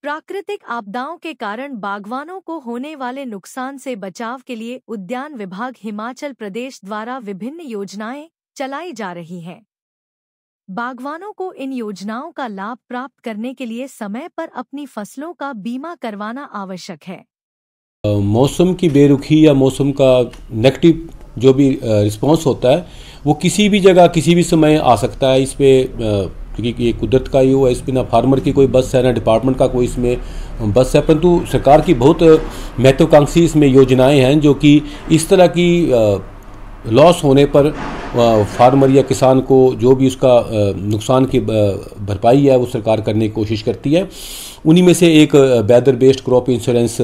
प्राकृतिक आपदाओं के कारण बागवानों को होने वाले नुकसान से बचाव के लिए उद्यान विभाग हिमाचल प्रदेश द्वारा विभिन्न योजनाएं चलाई जा रही हैं। बागवानों को इन योजनाओं का लाभ प्राप्त करने के लिए समय पर अपनी फसलों का बीमा करवाना आवश्यक है। मौसम की बेरुखी या मौसम का नेगेटिव जो भी रिस्पांस होता है वो किसी भी जगह किसी भी समय आ सकता है। इस पे क्योंकि ये कुदरत का ही हुआ, इस पर ना फार्मर की कोई बस है ना डिपार्टमेंट का कोई इसमें बस है, परंतु सरकार की बहुत महत्वाकांक्षी इसमें योजनाएं हैं जो कि इस तरह की लॉस होने पर फार्मर या किसान को जो भी उसका नुकसान की भरपाई है वो सरकार करने की कोशिश करती है। उन्हीं में से एक weather based crop insurance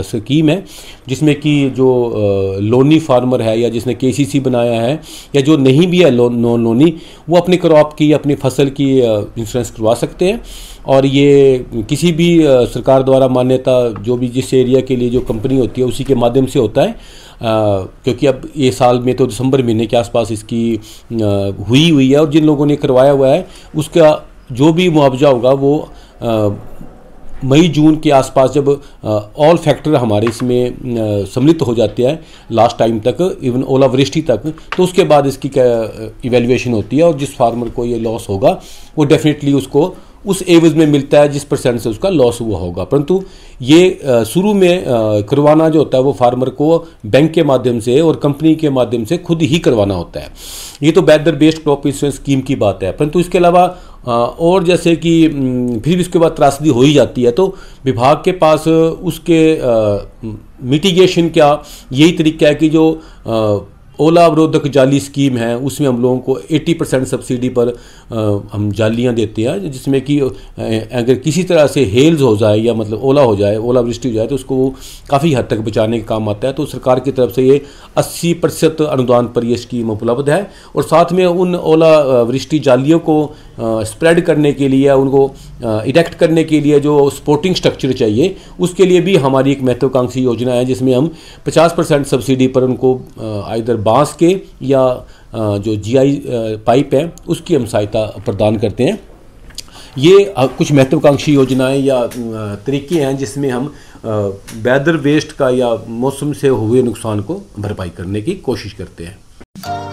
scheme है, जिसमें कि जो लोनी फार्मर है या जिसने केसीसी बनाया है या जो नहीं भी है नॉन लोनी, वो अपनी क्रॉप की अपनी फसल की इंश्योरेंस करवा सकते हैं। और ये किसी भी सरकार द्वारा मान्यता जो भी जिस एरिया के लिए जो कंपनी होती है उसी के माध्यम से होता है। क्योंकि अब ये साल में तो दिसंबर महीने के आसपास इसकी हुई है और जिन लोगों ने करवाया हुआ है उसका जो भी मुआवजा होगा वो मई जून के आसपास जब ऑल फैक्टर हमारे इसमें सम्मिलित हो जाते हैं लास्ट टाइम तक, इवन ओलावृष्टि तक, तो उसके बाद इसकी इवैल्यूएशन होती है और जिस फार्मर को ये लॉस होगा वो डेफिनेटली उसको उस एवज में मिलता है जिस परसेंट से उसका लॉस हुआ होगा। परंतु ये शुरू में करवाना जो होता है वो फार्मर को बैंक के माध्यम से और कंपनी के माध्यम से खुद ही करवाना होता है। ये तो weather based crop insurance scheme की बात है। परंतु इसके अलावा और जैसे कि फिर इसके बाद त्रासदी हो ही जाती है तो विभाग के पास उसके मिटिगेशन क्या यही तरीका है कि जो ओला अवरोधक जाली स्कीम है उसमें हम लोगों को 80% सब्सिडी पर हम जालियां देते हैं, जिसमें कि अगर किसी तरह से हेल्स हो जाए या मतलब ओला हो जाए, ओलावृष्टि हो जाए तो उसको काफ़ी हद तक बचाने का काम आता है। तो सरकार की तरफ से ये 80% अनुदान पर ये स्कीम उपलब्ध है और साथ में उन ओलावृष्टि जालियों को स्प्रेड करने के लिए, उनको इरेक्ट करने के लिए जो सपोर्टिंग स्ट्रक्चर चाहिए उसके लिए भी हमारी एक महत्वाकांक्षी योजना है, जिसमें हम 50% सब्सिडी पर उनको इधर बांस के या जो जीआई पाइप है उसकी हम सहायता प्रदान करते हैं। ये कुछ महत्वाकांक्षी योजनाएं या तरीके हैं जिसमें हम वेदर वेस्ट का या मौसम से हुए नुकसान को भरपाई करने की कोशिश करते हैं।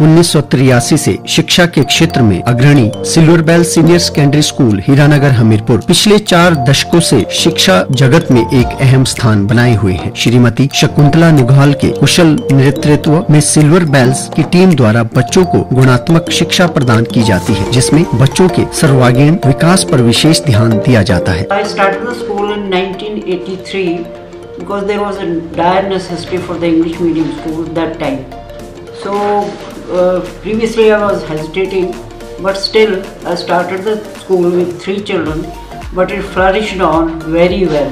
1983 से शिक्षा के क्षेत्र में अग्रणी Silver Bell Senior Secondary School Hiranagar Hamirpur पिछले 4 दशकों से शिक्षा जगत में एक अहम स्थान बनाए हुए है। श्रीमती शकुंतला निघाल के कुशल नेतृत्व में सिल्वर बेल्स की टीम द्वारा बच्चों को गुणात्मक शिक्षा प्रदान की जाती है, जिसमें बच्चों के सर्वांगीण विकास पर विशेष ध्यान दिया जाता है। I started the school in 1983 because there was a dire necessity for the English medium school that time. So previously I was hesitating, but still I started the school with 3 children, but it flourished on very well,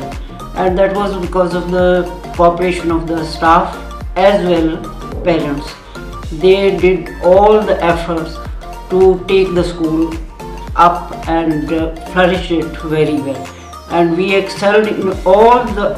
and that was because of the cooperation of the staff as well parents. They did all the efforts to take the school up and flourish it very well, and we excelled in all the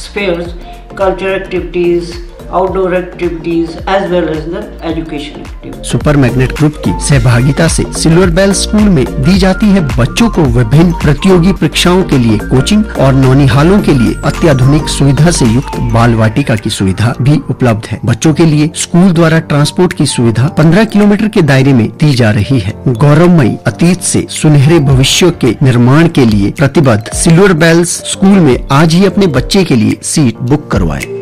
spheres, cultural activities, outdoor activities as well as the education activities. Super Magnet Group की सहभागिता से silver bell school में दी जाती है बच्चों को विभिन्न प्रतियोगी परीक्षाओं के लिए कोचिंग और नौनिहालों के लिए अत्याधुनिक सुविधा से युक्त बाल वाटिका की सुविधा भी उपलब्ध है। बच्चों के लिए स्कूल द्वारा ट्रांसपोर्ट की सुविधा 15 किलोमीटर के दायरे में दी जा रही है। गौरवमयी अतीत से सुनहरे भविष्य के निर्माण के लिए प्रतिबद्ध सिल्वर बेल्स स्कूल में आज ही अपने बच्चे के लिए सीट बुक करवाएं।